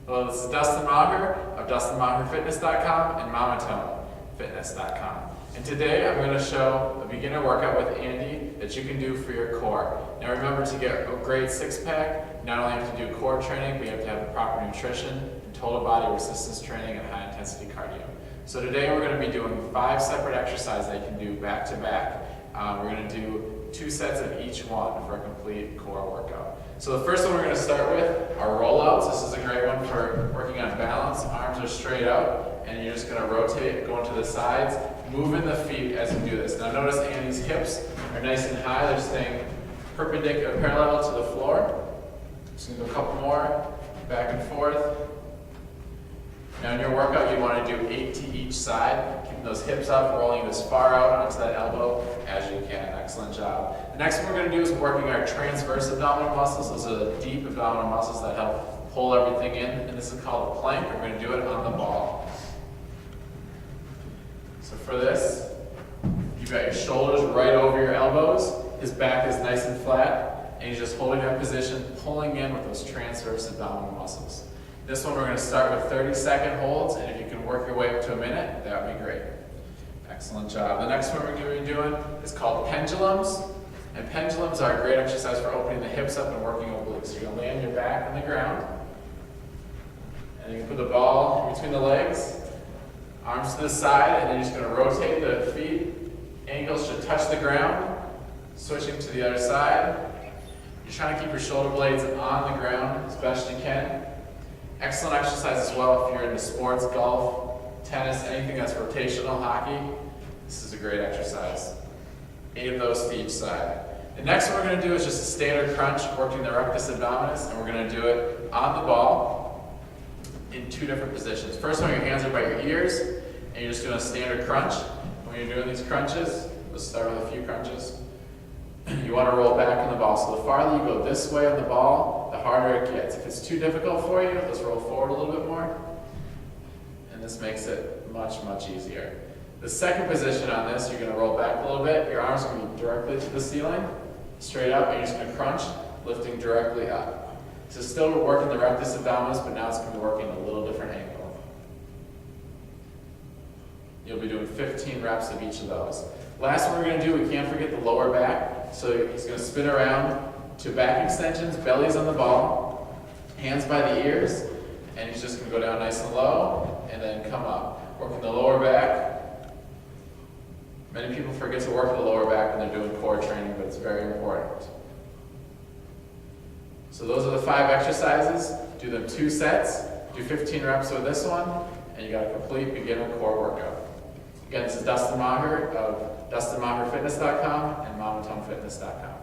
Well, this is Dustin Maher of DustinMaherFitness.com and MamaToneFitness.com. And today I'm going to show a beginner workout with Andy that you can do for your core. Now remember, to get a great six-pack, you not only have to do core training, but you have to have proper nutrition and total body resistance training and high-intensity cardio. So today we're going to be doing 5 separate exercises that you can do back to back. We're going to do 2 sets of each one for a complete core workout. So the first one we're going to start with are rollouts. This is a great one for working on balance. Arms are straight out, and you're just going to rotate, going to the sides, moving the feet as you do this. Now notice Andy's hips are nice and high. They're staying perpendicular, parallel to the floor. Just going to do a couple more, back and forth. Now in your workout, you want to do 8 to each side, keeping those hips up, rolling as far out onto that elbow as you can. Excellent job. The next one we're going to do is working our transverse abdominal muscles. Those are the deep abdominal muscles that help pull everything in, and this is called a plank. We're going to do it on the ball. So for this, you've got your shoulders right over your elbows, his back is nice and flat, and he's just holding that position, pulling in with those transverse abdominal muscles. This one we're going to start with 30-second holds, and if you can work your way up to a minute, that would be great. Excellent job. The next one we're going to be doing is called pendulums. And pendulums are a great exercise for opening the hips up and working obliques. So you're going to lay on your back on the ground, and you can put the ball between the legs, arms to the side, and then you're just going to rotate the feet. Ankles should touch the ground. Switching to the other side. You're trying to keep your shoulder blades on the ground as best you can. Excellent exercise as well if you're into sports, golf, tennis, anything that's rotational, hockey. This is a great exercise. 8 of those to each side. The next one we're going to do is just a standard crunch, working the rectus abdominis, and we're going to do it on the ball in 2 different positions. First one, your hands are by your ears, and you're just doing a standard crunch. When you're doing these crunches, let's start with a few crunches. You want to roll back on the ball. So the farther you go this way on the ball, the harder it gets. If it's too difficult for you, let's roll forward a little bit more. And this makes it much, much easier. The second position on this, you're going to roll back a little bit. Your arms are going to be directly to the ceiling, straight up, and you're just going to crunch, lifting directly up. So still working the rectus abdominis, but now it's going to be working a little different angle. You'll be doing 15 reps of each of those. Last one we're going to do, we can't forget the lower back. So he's going to spin around to back extensions, belly's on the ball, hands by the ears, and he's just going to go down nice and low, and then come up. Working the lower back. Many people forget to work the lower back when they're doing core training, but it's very important. So those are the 5 exercises. Do them 2 sets. Do 15 reps with this one, and you got a complete beginner core workout. Again, this is Dustin Maher of DustinMaherFitness.com and MamaToneFitness.com.